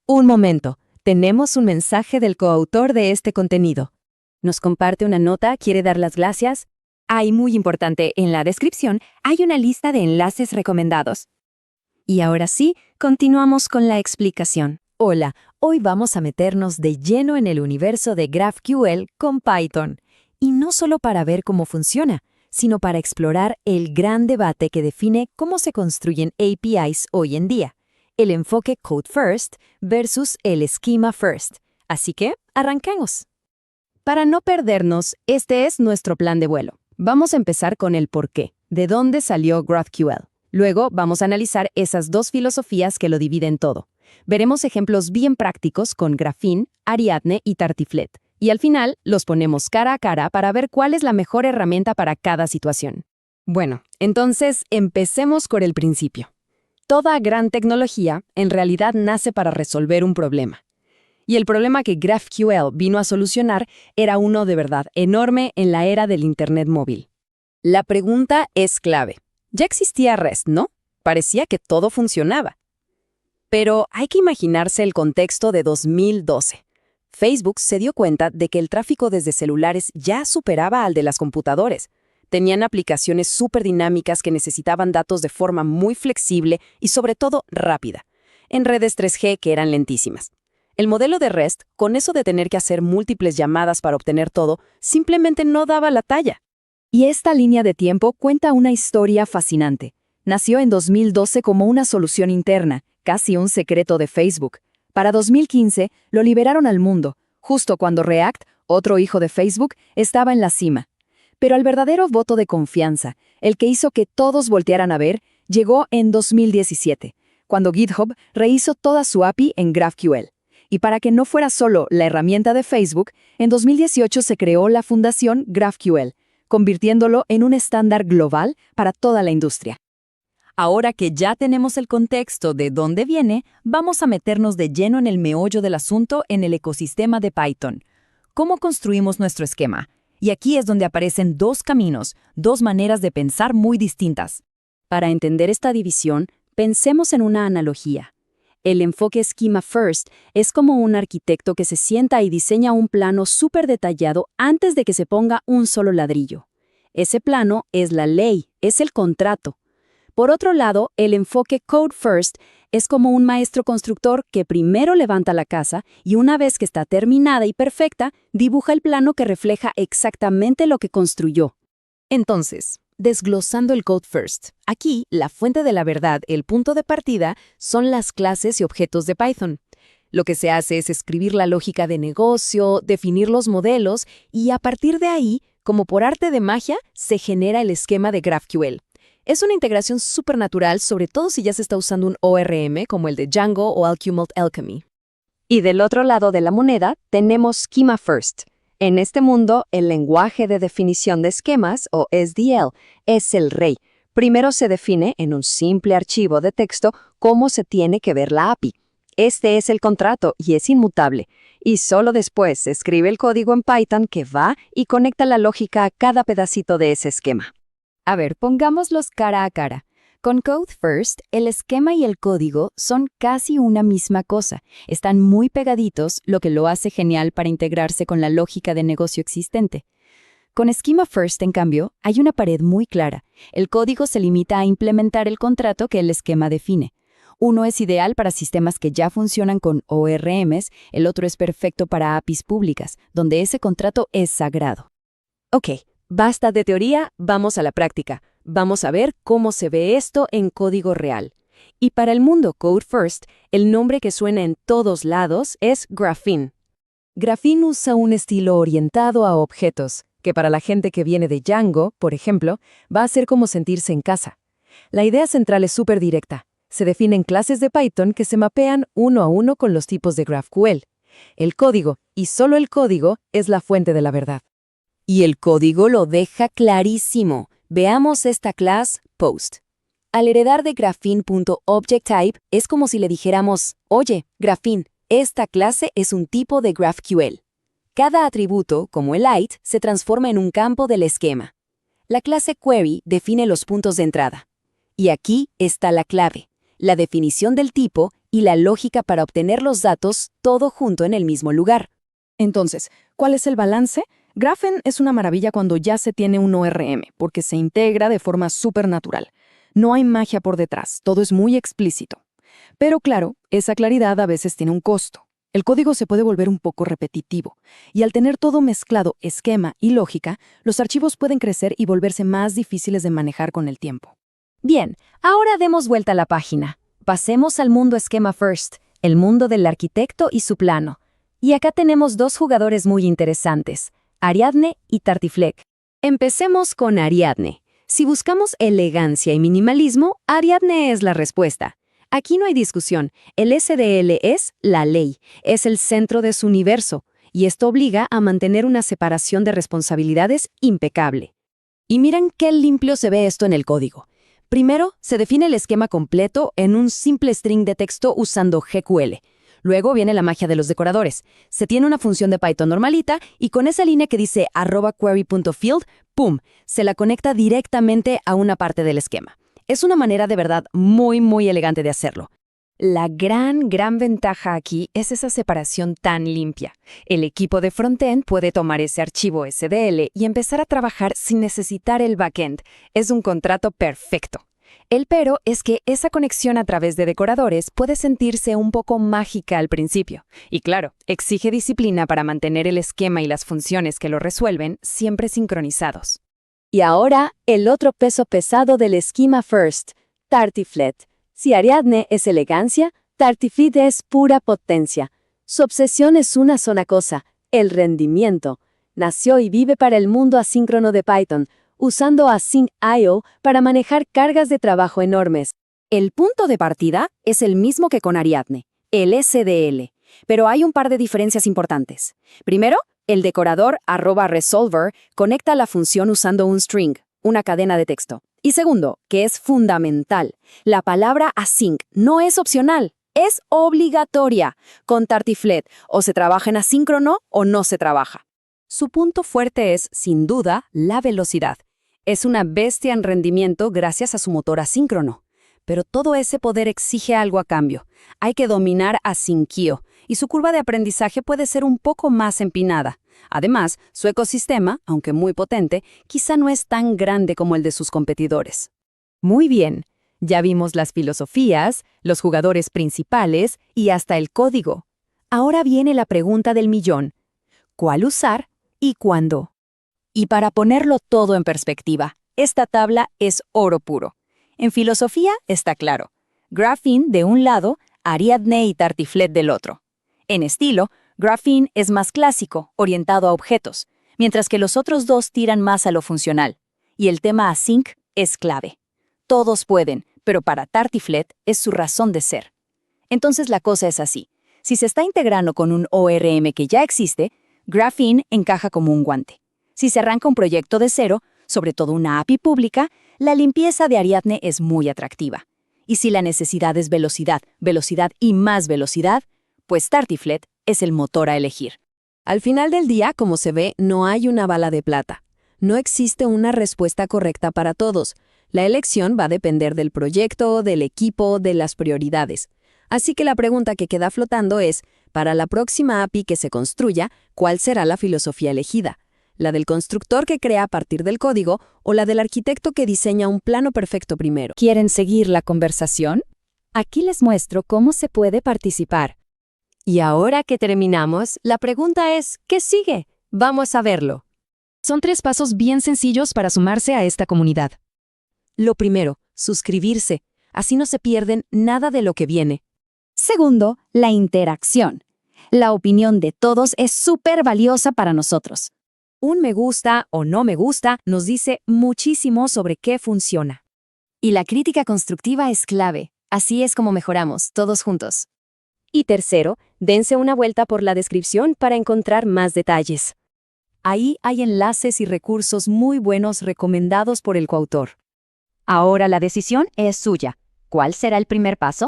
Un momento, tenemos un mensaje del coautor de este contenido. Nos comparte una nota, quiere dar las gracias. Muy importante, en la descripción hay una lista de enlaces recomendados. Y ahora sí, continuamos con la explicación. Hola, hoy vamos a meternos de lleno en el universo de GraphQL con Python. Y no solo para ver cómo funciona, sino para explorar el gran debate que define cómo se construyen APIs hoy en día. El enfoque Code First versus el Schema First. Así que, arranquemos. Para no perdernos, este es nuestro plan de vuelo. Vamos a empezar con el porqué, de dónde salió GraphQL. Luego vamos a analizar esas dos filosofías que lo dividen todo. Veremos ejemplos bien prácticos con Graphene, Ariadne y Tartiflette. Y al final los ponemos cara a cara para ver cuál es la mejor herramienta para cada situación. Bueno, entonces empecemos por el principio. Toda gran tecnología en realidad nace para resolver un problema. Y el problema que GraphQL vino a solucionar era uno de verdad enorme en la era del Internet móvil. La pregunta es clave. Ya existía REST, ¿no? Parecía que todo funcionaba. Pero hay que imaginarse el contexto de 2012. Facebook se dio cuenta de que el tráfico desde celulares ya superaba al de las computadoras. Tenían aplicaciones súper dinámicas que necesitaban datos de forma muy flexible y sobre todo rápida, en redes 3G que eran lentísimas. El modelo de REST, con eso de tener que hacer múltiples llamadas para obtener todo, simplemente no daba la talla. Y esta línea de tiempo cuenta una historia fascinante. Nació en 2012 como una solución interna, casi un secreto de Facebook. Para 2015 lo liberaron al mundo, justo cuando React, otro hijo de Facebook, estaba en la cima. Pero el verdadero voto de confianza, el que hizo que todos voltearan a ver, llegó en 2017, cuando GitHub rehizo toda su API en GraphQL. Y para que no fuera solo la herramienta de Facebook, en 2018 se creó la fundación GraphQL, convirtiéndolo en un estándar global para toda la industria. Ahora que ya tenemos el contexto de dónde viene, vamos a meternos de lleno en el meollo del asunto en el ecosistema de Python. ¿Cómo construimos nuestro esquema? Y aquí es donde aparecen dos caminos, dos maneras de pensar muy distintas. Para entender esta división, pensemos en una analogía. El enfoque Schema First es como un arquitecto que se sienta y diseña un plano súper detallado antes de que se ponga un solo ladrillo. Ese plano es la ley, es el contrato. Por otro lado, el enfoque Code First es como un maestro constructor que primero levanta la casa y una vez que está terminada y perfecta, dibuja el plano que refleja exactamente lo que construyó. Entonces, desglosando el Code First, aquí la fuente de la verdad, el punto de partida, son las clases y objetos de Python. Lo que se hace es escribir la lógica de negocio, definir los modelos y a partir de ahí, como por arte de magia, se genera el esquema de GraphQL. Es una integración supernatural, sobre todo si ya se está usando un ORM como el de Django o Alchemy. Y del otro lado de la moneda tenemos Schema First. En este mundo, el lenguaje de definición de esquemas, o SDL, es el rey. Primero se define en un simple archivo de texto cómo se tiene que ver la API. Este es el contrato y es inmutable. Y solo después se escribe el código en Python que va y conecta la lógica a cada pedacito de ese esquema. A ver, pongámoslos cara a cara. Con Code First, el esquema y el código son casi una misma cosa. Están muy pegaditos, lo que lo hace genial para integrarse con la lógica de negocio existente. Con Schema First, en cambio, hay una pared muy clara. El código se limita a implementar el contrato que el esquema define. Uno es ideal para sistemas que ya funcionan con ORMs, el otro es perfecto para APIs públicas, donde ese contrato es sagrado. Ok. Basta de teoría, vamos a la práctica. Vamos a ver cómo se ve esto en código real. Y para el mundo Code First, el nombre que suena en todos lados es Graphene. Graphene usa un estilo orientado a objetos, que para la gente que viene de Django, por ejemplo, va a ser como sentirse en casa. La idea central es súper directa. Se definen clases de Python que se mapean uno a uno con los tipos de GraphQL. El código, y solo el código, es la fuente de la verdad. Y el código lo deja clarísimo. Veamos esta clase Post. Al heredar de Graphene.ObjectType es como si le dijéramos, oye, Graphene, esta clase es un tipo de GraphQL. Cada atributo, como el id, se transforma en un campo del esquema. La clase Query define los puntos de entrada. Y aquí está la clave, la definición del tipo y la lógica para obtener los datos, todo junto en el mismo lugar. Entonces, ¿cuál es el balance? Graphen es una maravilla cuando ya se tiene un ORM, porque se integra de forma supernatural. No hay magia por detrás, todo es muy explícito. Pero claro, esa claridad a veces tiene un costo. El código se puede volver un poco repetitivo, y al tener todo mezclado, esquema y lógica, los archivos pueden crecer y volverse más difíciles de manejar con el tiempo. Bien, ahora demos vuelta a la página. Pasemos al mundo Schema First, el mundo del arquitecto y su plano. Y acá tenemos dos jugadores muy interesantes, Ariadne y Tartiflette. Empecemos con Ariadne. Si buscamos elegancia y minimalismo, Ariadne es la respuesta. Aquí no hay discusión, el SDL es la ley, es el centro de su universo, y esto obliga a mantener una separación de responsabilidades impecable. Y miren qué limpio se ve esto en el código. Primero, se define el esquema completo en un simple string de texto usando GQL. Luego viene la magia de los decoradores. Se tiene una función de Python normalita y con esa línea que dice @query.field, ¡pum!, se la conecta directamente a una parte del esquema. Es una manera de verdad muy elegante de hacerlo. La gran ventaja aquí es esa separación tan limpia. El equipo de frontend puede tomar ese archivo SDL y empezar a trabajar sin necesitar el backend. Es un contrato perfecto. El pero es que esa conexión a través de decoradores puede sentirse un poco mágica al principio. Y claro, exige disciplina para mantener el esquema y las funciones que lo resuelven siempre sincronizados. Y ahora, el otro peso pesado del Schema First, Tartiflette. Si Ariadne es elegancia, Tartiflette es pura potencia. Su obsesión es una sola cosa, el rendimiento. Nació y vive para el mundo asíncrono de Python, usando Async.io para manejar cargas de trabajo enormes. El punto de partida es el mismo que con Ariadne, el SDL, pero hay un par de diferencias importantes. Primero, el decorador @resolver conecta la función usando un string, una cadena de texto. Y segundo, que es fundamental, la palabra async no es opcional, es obligatoria. Con Tartiflette, o se trabaja en asíncrono o no se trabaja. Su punto fuerte es, sin duda, la velocidad. Es una bestia en rendimiento gracias a su motor asíncrono. Pero todo ese poder exige algo a cambio. Hay que dominar Asyncio, y su curva de aprendizaje puede ser un poco más empinada. Además, su ecosistema, aunque muy potente, quizá no es tan grande como el de sus competidores. Muy bien, ya vimos las filosofías, los jugadores principales y hasta el código. Ahora viene la pregunta del millón. ¿Cuál usar y cuándo? Y para ponerlo todo en perspectiva, esta tabla es oro puro. En filosofía está claro. Graphene de un lado, Ariadne y Tartiflette del otro. En estilo, Graphene es más clásico, orientado a objetos, mientras que los otros dos tiran más a lo funcional. Y el tema async es clave. Todos pueden, pero para Tartiflette es su razón de ser. Entonces la cosa es así. Si se está integrando con un ORM que ya existe, Graphene encaja como un guante. Si se arranca un proyecto de cero, sobre todo una API pública, la limpieza de Ariadne es muy atractiva. Y si la necesidad es velocidad, velocidad y más velocidad, pues Tartiflette es el motor a elegir. Al final del día, como se ve, no hay una bala de plata. No existe una respuesta correcta para todos. La elección va a depender del proyecto, del equipo, de las prioridades. Así que la pregunta que queda flotando es, para la próxima API que se construya, ¿cuál será la filosofía elegida? ¿La del constructor que crea a partir del código o la del arquitecto que diseña un plano perfecto primero? ¿Quieren seguir la conversación? Aquí les muestro cómo se puede participar. Y ahora que terminamos, la pregunta es, ¿qué sigue? Vamos a verlo. Son 3 pasos bien sencillos para sumarse a esta comunidad. Lo primero, suscribirse. Así no se pierden nada de lo que viene. Segundo, la interacción. La opinión de todos es súper valiosa para nosotros. Un me gusta o no me gusta nos dice muchísimo sobre qué funciona. Y la crítica constructiva es clave. Así es como mejoramos, todos juntos. Y tercero, dense una vuelta por la descripción para encontrar más detalles. Ahí hay enlaces y recursos muy buenos recomendados por el coautor. Ahora la decisión es suya. ¿Cuál será el primer paso?